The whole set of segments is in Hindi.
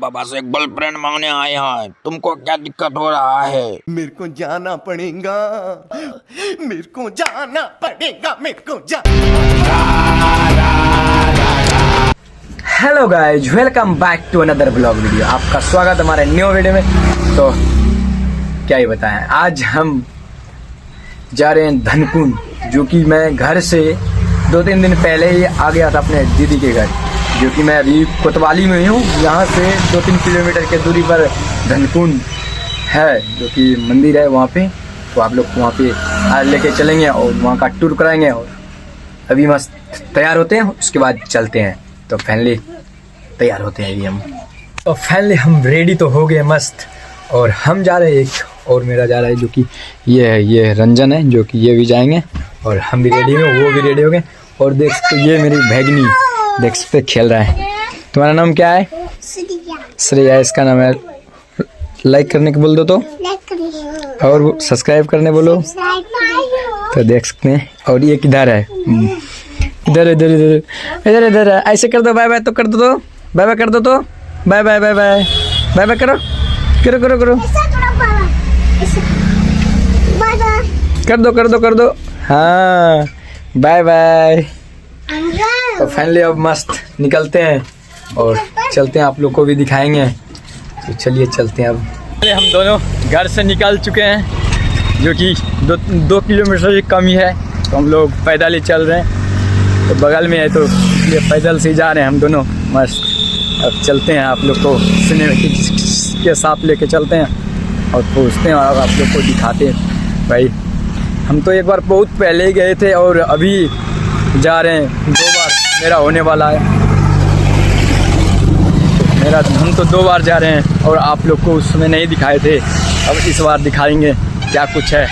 पापा से एक गर्लफ्रेंड मांगने आए हैं। तुमको क्या दिक्कत हो रहा है? मेरे को जाना पड़ेगा, मेरे को जाना पड़ेगा, मेरे को जाना। Hello guys, welcome back to another blog video. आपका स्वागत हमारे न्यू वीडियो में। तो क्या ही बताएं, आज हम जा रहे हैं धनकुन, जो कि मैं घर से 2-3 दिन पहले ही आ गया था अपने दीदी के घर, जो कि मैं अभी कोतवाली में हूँ। यहाँ से 2-3 किलोमीटर के दूरी पर धनकुन है, जो कि मंदिर है वहाँ पे। तो आप लोग वहाँ पे आज लेके चलेंगे और वहाँ का टूर कराएंगे। और अभी मस्त तैयार होते हैं, उसके बाद चलते हैं। तो फाइनली तैयार होते हैं अभी हम। तो फाइनली हम रेडी तो हो गए मस्त, और हम जा रहे हैं। एक और मेरा जा रहा है, जो कि ये है, ये रंजन है, जो कि ये भी जाएंगे। और हम भी रेडी हैं, वो भी रेडी हो गए। और देख सकते ये मेरी भैगनी देख सकते खेल रहा है। तुम्हारा नाम क्या है? श्रेया। इसका नाम है। लाइक करने को बोल दो तो, और सब्सक्राइब करने बोलो तो देख सकते हैं। और ये किधर है? इधर इधर इधर इधर इधर है। ऐसे कर दो, बाय बाय तो कर दो, तो बाय बाय कर दो, तो bye bye bye bye bye bye करो करो करो करो कर दो कर दो कर दो। हाँ बाय बाय। तो फाइनली अब मस्त निकलते हैं और चलते हैं, आप लोग को भी दिखाएंगे। तो चलिए चलते हैं। अब हम दोनों घर से निकल चुके हैं, जो कि 2 किलोमीटर से कम ही है। तो हम लोग पैदल ही चल रहे हैं, तो बगल में है, तो इसलिए पैदल से ही जा रहे हैं हम दोनों मस्त। अब चलते हैं, आप लोग को सिनेमा के साथ लेके चलते हैं और पूछते हैं और आप लोग को दिखाते हैं। भाई हम तो एक बार बहुत पहले ही गए थे और अभी जा रहे हैं। 2 बार मेरा होने वाला है, हम तो 2 बार जा रहे हैं और आप लोग को उसमें नहीं दिखाए थे। अब इस बार दिखाएंगे क्या कुछ है,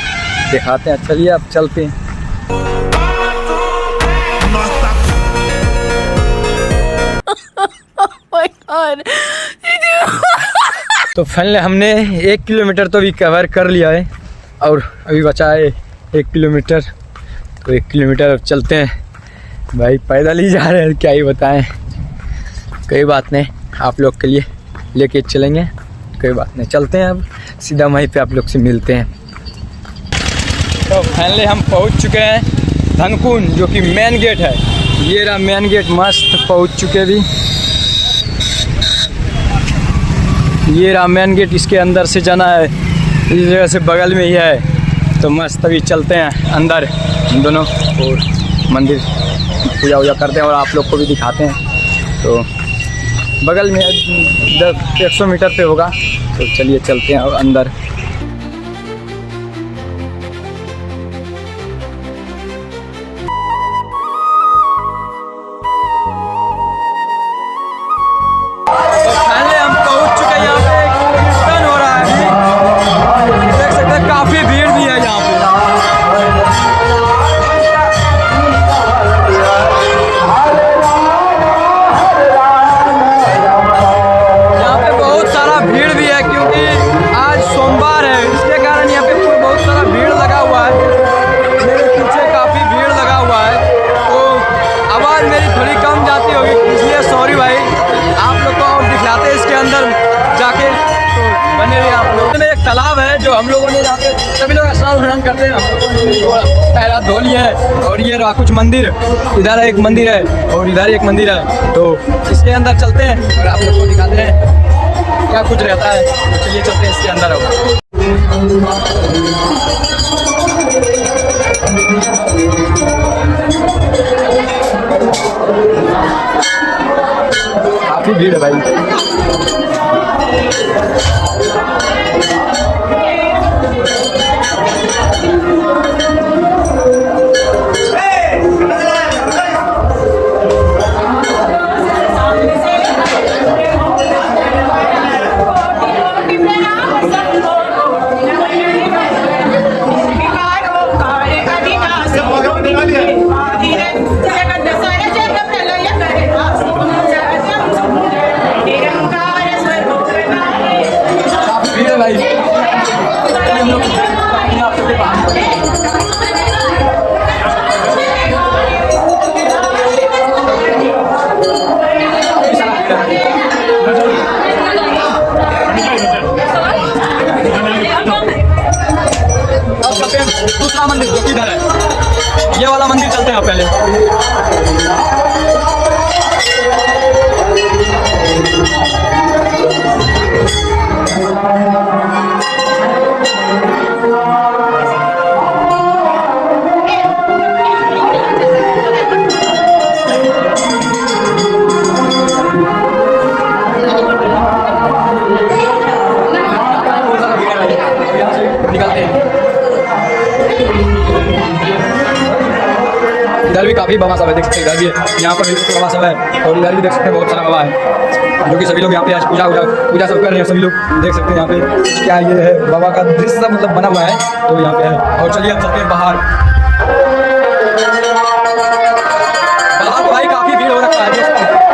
दिखाते हैं। चलिए अब चलते हैं। तो फाइनली हमने 1 किलोमीटर तो भी कवर कर लिया है और अभी बचा है 1 किलोमीटर। तो 1 किलोमीटर अब चलते हैं। भाई पैदल ही जा रहे हैं, क्या ही बताएं। कोई बात नहीं, आप लोग के लिए लेके चलेंगे, कोई बात नहीं। चलते हैं अब सीधा वहीं पे आप लोग से मिलते हैं। तो फाइनली हम पहुंच चुके हैं धनकुन, जो कि मेन गेट है। ये रहा मेन गेट, मस्त पहुंच चुके भी। ये रहा मेन गेट, इसके अंदर से जाना है, इस जगह से बगल में ही है। तो मस्त अभी चलते हैं अंदर हम दोनों और मंदिर पूजा वूजा करते हैं और आप लोग को भी दिखाते हैं। तो बगल में 100 मीटर पे होगा। तो चलिए चलते हैं और अंदर। तालाब है जो हम लोगों ने जाके सभी लोग स्नान करते हैं। हम लोगों ने पहला धो लिया है। और ये रहा कुछ मंदिर, इधर एक मंदिर है और इधर एक मंदिर है। तो इसके अंदर चलते हैं और आप लोग को दिखाते हैं क्या कुछ रहता है। तो चलिए चलते हैं इसके अंदर। काफी भीड़ है भाई। ये वाला मंदिर चलते हैं पहले। इधर भी काफ़ी बवा सब है, देख सकते हैं। इधर भी यहाँ पर भी बवा सब है और इधर भी देख सकते हैं बहुत सारा बवा है, जो कि सभी लोग यहाँ पे आज पूजा सब कर रहे हैं। सभी लोग देख सकते हैं यहाँ पे क्या ये है बाबा का दृश्य मतलब बना हुआ है, तो यहाँ पे है। और चलिए अब चलते हैं बाहर। बाहर भाई काफ़ी भीड़ हो रखा है,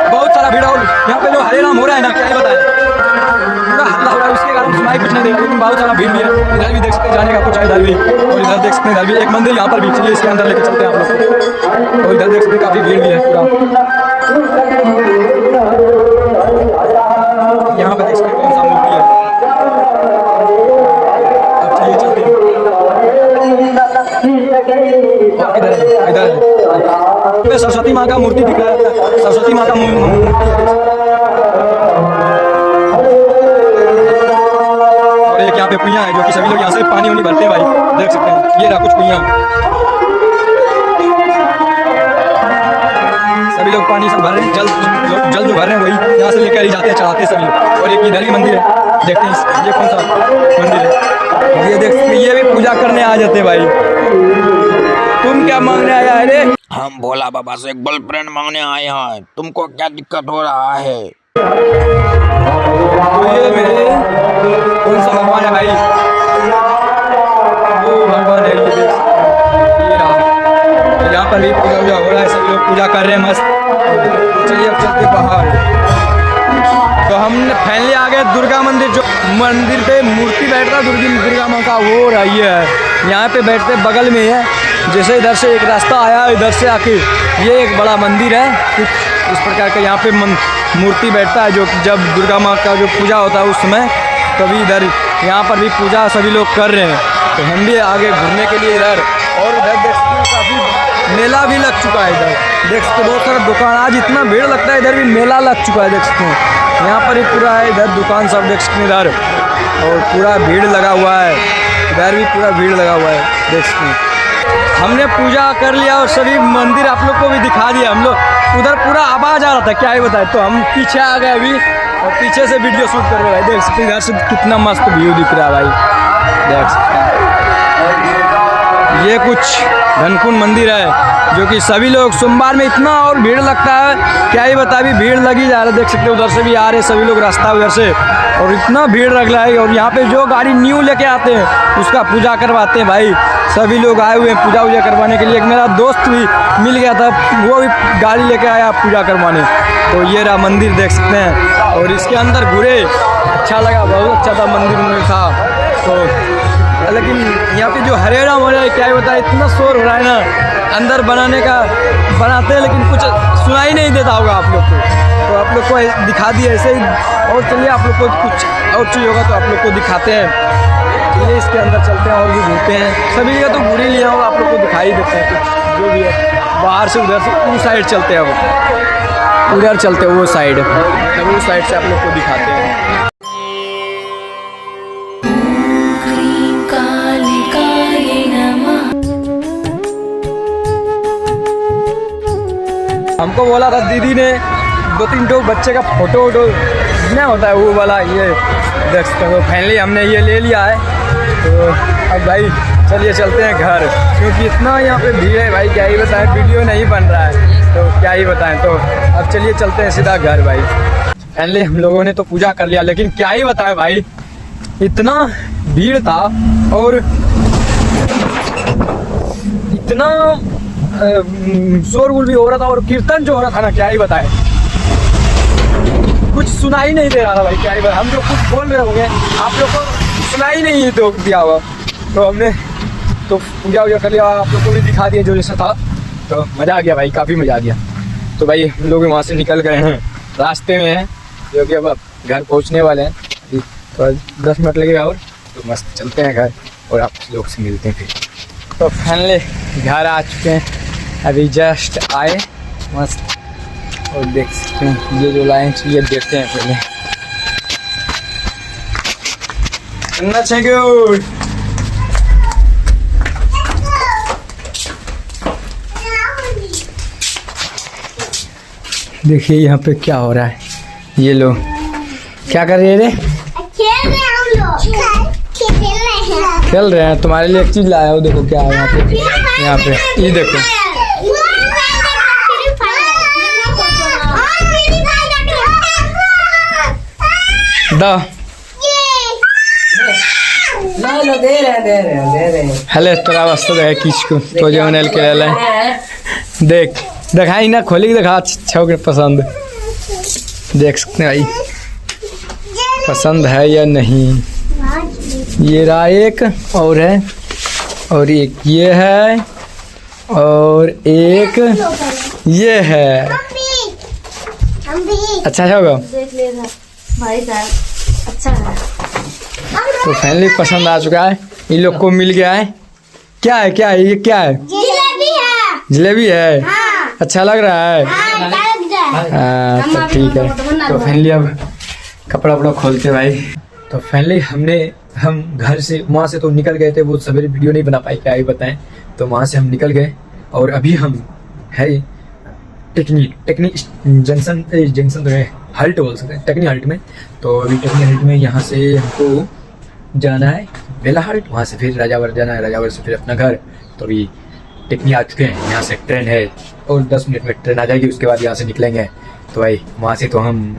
बहुत सारा भीड़। और यहाँ पे जो हरे राम हो रहा है ना, क्या ही बताए, पूरा हल्ला हो रहा है, उसके कारण सुनाई कुछ नहीं दे रहा, लेकिन बहुत सारा भीड़ भी है। इधर भी देख सकते हैं जाने का कुछ है, इधर भी। और इधर देख सकते हैं इधर भी एक मंदिर यहाँ पर भी, चलिए इसके अंदर लेके चलते हैं आप लोग को। और इधर देख सकते हैं काफ़ी भीड़ भी है पूरा। यहाँ पे देख सकते हैं कौन सा मूर्ति है। अब चलिए चलते हैं। इधर है, इधर है सरस्वती माँ का मूर्ति दिख रहा है, सरस्वती माँ का मूर्ति। और एक यहाँ पे कुइयाँ है, जो कि सभी लोग यहाँ से पानी वानी भरते हैं भाई, देख सकते हैं। ये रहा कुछ कुइयाँ, सभी लोग पानी से भर रहे हैं, जल जो भर रहे हैं वही यहाँ से लेकर ही जाते हैं, चढ़ाते हैं सभी लोग। और एक इधर ही मंदिर है, देखते हैं ये कौन सा मंदिर है। ये देख सकते हैं, ये भी पूजा करने आ जाते हैं भाई। तुम क्या मांगने आया है रे? हम भोला बाबा से एक गर्लफ्रेंड मांगने आए हैं, तुमको क्या दिक्कत हो रहा है? तो ये मेरे कौन सा भगवान है भाई? वो भगवान है, ये रहा। यहाँ पर भी पूजा हो रहा है, सब लोग पूजा कर रहे हैं मस्त। चलिए अब चलते बाहर। तो हमने फाइनली आ गए दुर्गा मंदिर, जो मंदिर पे मूर्ति बैठ रहा दुर्गा माँ का, वो रही है यहाँ पे बैठते बगल में है। जैसे इधर से एक रास्ता आया, इधर से आके ये एक बड़ा मंदिर है, कुछ इस प्रकार का यहाँ पे मूर्ति बैठता है, जो जब दुर्गा माँ का जो पूजा होता है उस समय, तभी इधर यहाँ पर भी पूजा सभी लोग कर रहे हैं। तो हम भी आगे घूमने के लिए इधर, और इधर देख सकते हैं काफ़ी मेला भी लग चुका है। इधर देख सकते बहुत सारा दुकान, आज इतना भीड़ लगता है, इधर भी मेला लग चुका है, देख सकते हैं। यहाँ पर ही पूरा है, इधर दुकान सब देख सकते हैं इधर, और पूरा भीड़ लगा हुआ है, इधर भी पूरा भीड़ लगा हुआ है, देख सकते हैं। हमने पूजा कर लिया और सभी मंदिर आप लोग को भी दिखा दिया। हम लोग उधर पूरा आवाज़ आ रहा था, क्या ही बताए, तो हम पीछे आ गए अभी, और पीछे से वीडियो शूट कर रहे हैं भाई। देख सकते हैं इधर से कितना मस्त व्यू दिख रहा है भाई, देख सकते हैं। ये कुछ धनकुन मंदिर है, जो कि सभी लोग सोमवार में इतना और भीड़ लगता है, क्या ही बता, अभी भीड़ लगी जा रहा है। देख सकते हैं उधर से भी आ रहे सभी लोग रास्ता उधर से, और इतना भीड़ लग रहा है। और यहाँ पे जो गाड़ी न्यू लेके आते हैं उसका पूजा करवाते हैं भाई, सभी लोग आए हुए हैं पूजा वूजा करवाने के लिए। एक मेरा दोस्त भी मिल गया था, वो भी गाड़ी लेके आया पूजा करवाने। तो ये रहा मंदिर, देख सकते हैं। और इसके अंदर घूरे, अच्छा लगा, बहुत अच्छा था मंदिर था। तो लेकिन यहाँ पे जो हरे राम हो रहा है, क्या ही बताए, इतना शोर हो रहा है ना, अंदर बनाने का बनाते हैं, लेकिन कुछ सुनाई नहीं देता होगा आप लोग को, तो आप लोग को दिखा दिया ऐसे ही। और चलिए आप लोग को कुछ और चीज़ होगा तो आप लोग को दिखाते हैं। चलिए इसके अंदर चलते हैं और भी घूमते हैं। सभी जगह तो घूर ही लिया होगा, आप लोग को दिखाई देते हैं कुछ जो भी है। बाहर से उधर से उस साइड चलते हैं, अब उधर चलते हैं वो साइड, तब उस साइड से आप लोग को दिखाते हैं। हमको बोला था दीदी ने 2-3 ठो बच्चे का फोटो वोटो नहीं होता है वो वाला, ये देख सकते हो। फाइनली हमने ये ले लिया है, तो अब भाई चलिए चलते हैं घर, क्योंकि इतना यहाँ पे भीड़ है भाई, क्या ही बताएं, वीडियो नहीं बन रहा है तो क्या ही बताएं। तो अब चलिए चलते हैं सीधा घर भाई। फाइनली हम लोगों ने तो पूजा कर लिया, लेकिन क्या ही बताएं भाई, इतना भीड़ था और इतना शोरगुल भी हो रहा था, और कीर्तन जो हो रहा था ना, क्या ही बताए, कुछ सुनाई नहीं दे रहा था भाई, क्या ही बताए। हम लोग कुछ बोल रहे होंगे, आप लोग को सुनाई नहीं तो दिया हुआ, तो हमने तो पूजा वूजा कर लिया, आप लोग को भी दिखा दिया जो जैसा था। तो मज़ा आ गया भाई, काफ़ी मज़ा आ गया। तो भाई हम लोग वहाँ से निकल गए हैं, रास्ते में हैं, जो कि अब घर पहुँचने वाले हैं, अभी तो 10 मिनट लगेगा, और तो मस्त चलते हैं घर और आप लोग से मिलते हैं फिर। तो फाइनली घर आ चुके हैं। अभी जस्ट आए मस्त। और देख सकते हैं ये जो लाइन ये देखते हैं पहले। अन्ना गुड। देखिए यहाँ पे क्या हो रहा है। ये लोग क्या कर रहे हैं? खेल रहे हैं हम लोग। खेल रहे हैं। तुम्हारे लिए एक चीज लाया हो, देखो क्या है यहाँ पे। यहाँ पे ये देखो। दा दे रहे हैं। हेले तोरा वास्ते है किसको तो जो नल के ले देख दिखाई ना खोली दिखा अच्छा पसंद देख सकते हैं भाई पसंद है या नहीं। ये रहा एक और है और एक ये है और एक ये है। अच्छा होगा देख लेना भाई साहब, अच्छा है। तो फाइनली पसंद आ चुका है। इन लोग को मिल गया है। क्या है क्या है ये क्या है? जलेबी है। जलेबी है। हाँ। अच्छा लग रहा है। हाँ, तो ठीक है। तो फाइनली अब कपड़ा वपड़ा खोलते भाई। तो फाइनली हम घर से वहाँ से तो निकल गए थे। वो सवेरे वीडियो नहीं बना पाए क्या ही बताएं। तो वहाँ से हम निकल गए और अभी हम है टेक्निक जंक्शन तो है हल्ट बोल सकते हैं टेक्नी हल्ट में। तो अभी टेक्नी हल्ट में यहाँ से हमको जाना है बेला हल्ट, वहाँ से फिर राजावर जाना है, राजावर से फिर अपना घर। तो अभी टेक्नी आ चुके हैं। यहाँ से ट्रेन है और 10 मिनट में ट्रेन आ जाएगी। उसके बाद यहाँ से निकलेंगे। तो भाई वहाँ से तो हम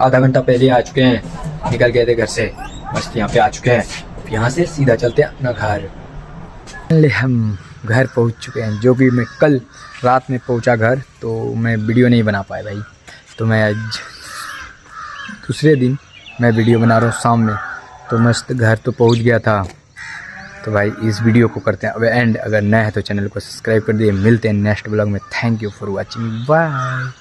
आधा घंटा पहले आ चुके हैं। निकल गए थे घर से बस यहाँ पे आ चुके हैं। यहाँ से सीधा चलते हैं अपना घर। हम घर पहुँच चुके हैं जो कि मैं कल रात में पहुँचा घर। तो मैं वीडियो नहीं बना पाया भाई। तो मैं आज दूसरे दिन मैं वीडियो बना रहा हूँ शाम में। तो मस्त घर तो पहुँच गया था। तो भाई इस वीडियो को करते हैं अब एंड। अगर नया है तो चैनल को सब्सक्राइब कर दिए। मिलते हैं नेक्स्ट ब्लॉग में। Thank you for watching. Bye.